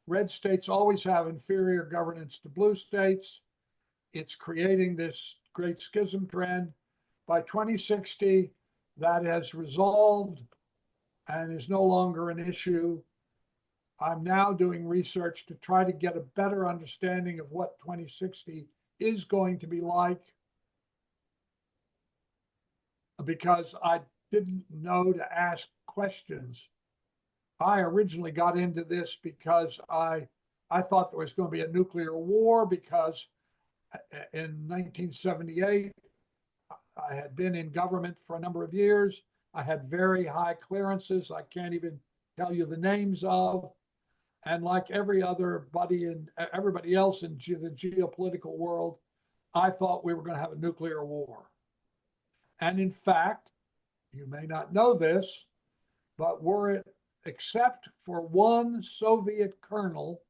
Red states always have inferior governance to blue states. It's creating this great schism trend. By 2060, that has resolved and is no longer an issue. I'm now doing research to try to get a better understanding of what 2060 is going to be like, because I didn't know to ask questions. I originally got into this because I thought there was going to be a nuclear war, because in 1978, I had been in government for a number of years. I had very high clearances I can't even tell you the names of. And like everybody else in the geopolitical world, I thought we were going to have a nuclear war. And in fact, you may not know this, but were it except for one Soviet colonel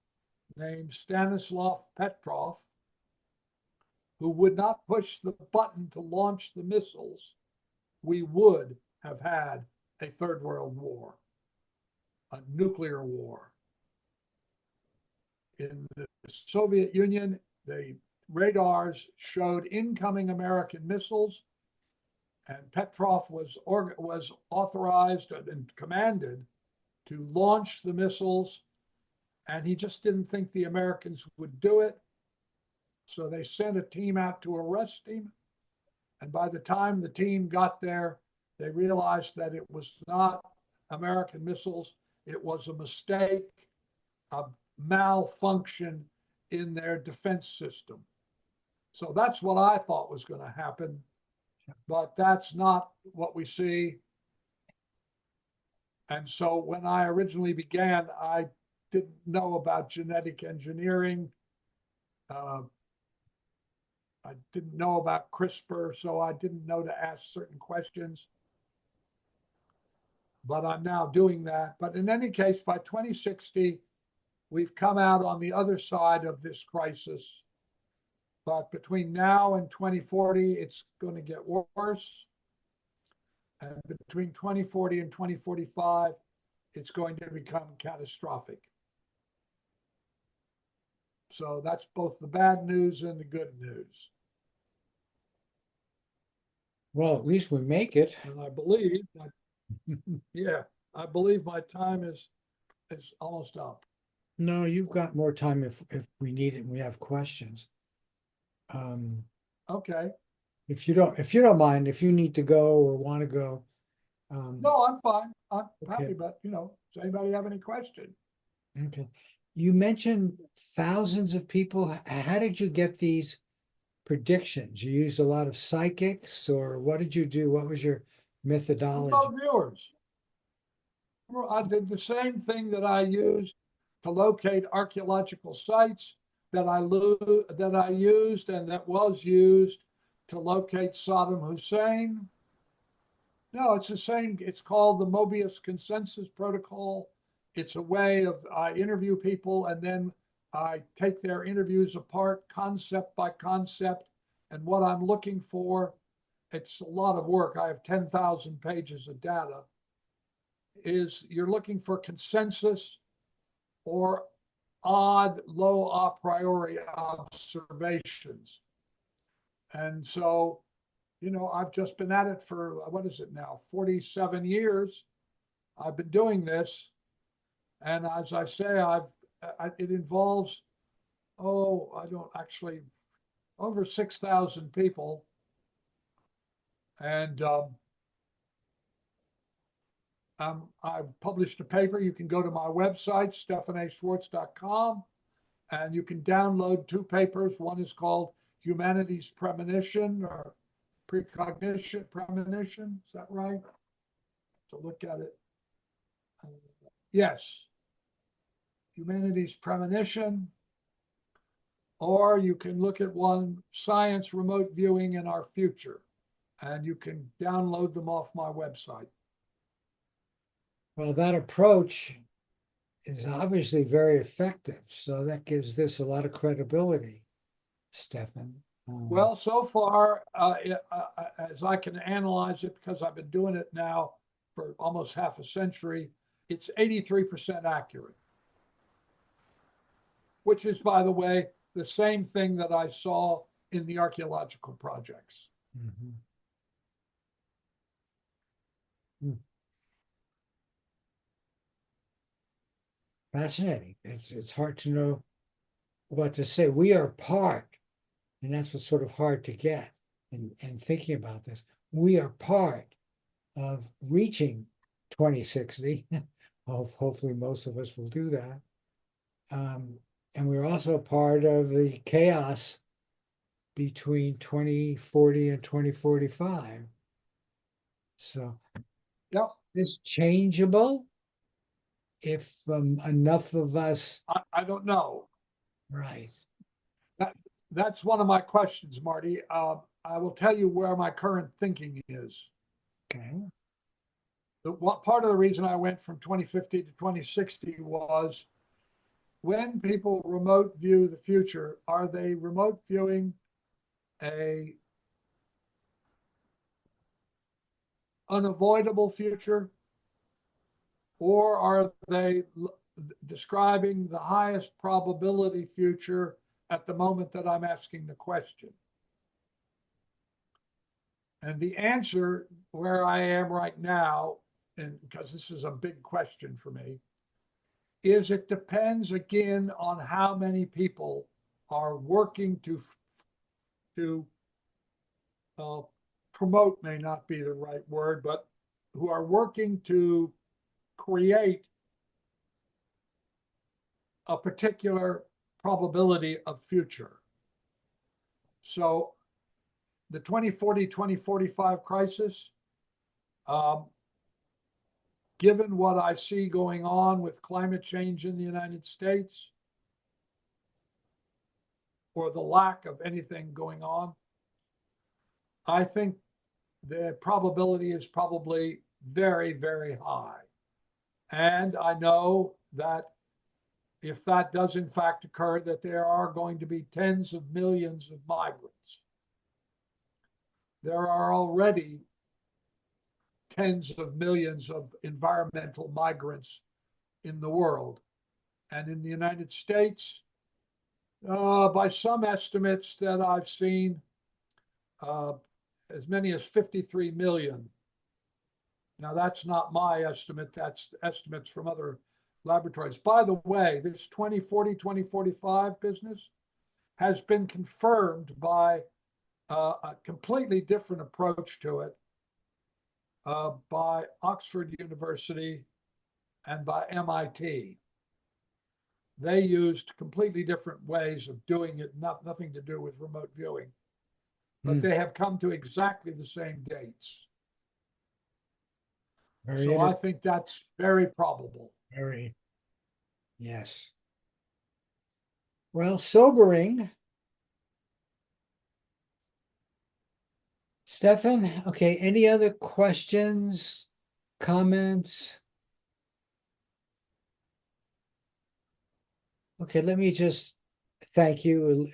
named Stanislav Petrov, who would not push the button to launch the missiles, we would have had a third world war, a nuclear war. In the Soviet Union, the radars showed incoming American missiles, and Petrov was authorized and commanded to launch the missiles, and he just didn't think the Americans would do it. So they sent a team out to arrest him. And by the time the team got there, they realized that it was not American missiles. It was a mistake, a malfunction in their defense system. So that's what I thought was going to happen, but that's not what we see. And so when I originally began, I didn't know about genetic engineering. I didn't know about CRISPR, so I didn't know to ask certain questions. But I'm now doing that. But in any case, by 2060, we've come out on the other side of this crisis. But between now and 2040, it's going to get worse. And between 2040 and 2045, it's going to become catastrophic. So that's both the bad news and the good news. Well, at least we make it. And I believe, yeah, I believe my time is almost up. No, you've got more time if we need it and we have questions. Okay. If you don't mind, if you need to go or want to go. No, I'm fine. I'm Okay. happy, but does anybody have any question? Okay. You mentioned thousands of people. How did you get these predictions? You used a lot of psychics, or what did you do? What was your methodology? Remote viewers. I did the same thing that I used to locate archaeological sites that I used and that was used to locate Saddam Hussein. No, it's the same. It's called the Mobius Consensus Protocol. It's a way of I interview people and then I take their interviews apart concept by concept and what I'm looking for. It's a lot of work. I have 10,000 pages of data. Is you're looking for consensus or odd, low a priori observations. And so, I've just been at it for, what is it now, 47 years. I've been doing this. And as I say, it involves, over 6,000 people. And I've published a paper. You can go to my website, stephanschwartz.com, and you can download 2 papers. One is called Humanity's Premonition or Precognition, Premonition. Is that right? To look at it. Yes. Humanity's Premonition. Or you can look at one, Science Remote Viewing in Our Future, and you can download them off my website. Well, that approach is obviously very effective. So that gives this a lot of credibility, Stephan. Well, so far, as I can analyze it, because I've been doing it now for almost half a century, it's 83% accurate, which is, by the way, the same thing that I saw in the archaeological projects. Mhm. Fascinating. It's hard to know what to say. We are part, and that's what's sort of hard to get in thinking about this. We are part of reaching 2060. Hopefully most of us will do that. And we're also part of the chaos between 2040 and 2045. So Yep. it's changeable if enough of us. I don't know. Right. That's one of my questions, Marty. I will tell you where my current thinking is. Okay. What part of the reason I went from 2050 to 2060 was when people remote view the future, are they remote viewing a unavoidable future, or are they describing the highest probability future at the moment that I'm asking the question? And the answer where I am right now, and because this is a big question for me, is it depends again on how many people are working to promote, may not be the right word, but who are working to create a particular probability of future. So the 2040, 2045 crisis, given what I see going on with climate change in the United States, or the lack of anything going on, I think the probability is probably very, very high. And I know that if that does in fact occur, that there are going to be tens of millions of migrants. There are already tens of millions of environmental migrants in the world. And in the United States, by some estimates that I've seen, as many as 53 million. Now, that's not my estimate, that's estimates from other laboratories. By the way, this 2040, 2045 business has been confirmed by a completely different approach to it by Oxford University and by MIT. They used completely different ways of doing it, nothing to do with remote viewing, but they have come to exactly the same dates. Very So I think that's very probable. very, yes. Well, sobering. Stefan, okay, any other questions, comments? Okay, let me just thank you.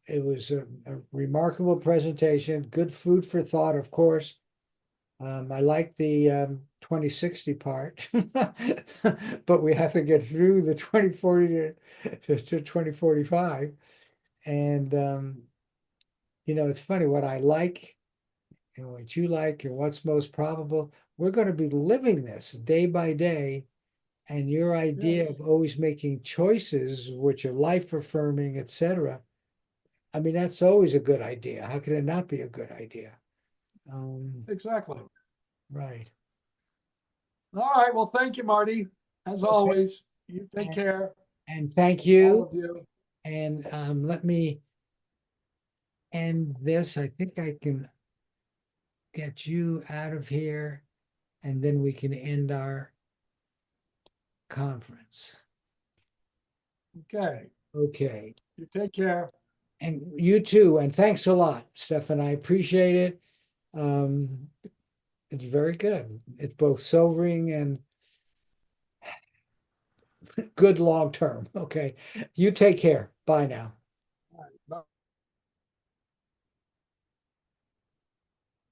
It was a remarkable presentation, good food for thought, of course. I like the 2060 part, but we have to get through the 2040 to 2045. And it's funny what I like and what you like and what's most probable. We're going to be living this day by day. And your idea Yes. of always making choices which are life affirming, etc. I mean, that's always a good idea. How can it not be a good idea? Exactly. Right. All right. Well, thank you, Marty. As Okay. always, you take care. And thank All you. of you. And let me end this. I think I can get you out of here, and then we can end our conference. Okay. Okay. You take care. And you too. And thanks a lot, Stefan. I appreciate it. It's very good. It's both sobering and good long term. Okay. You take care. Bye now.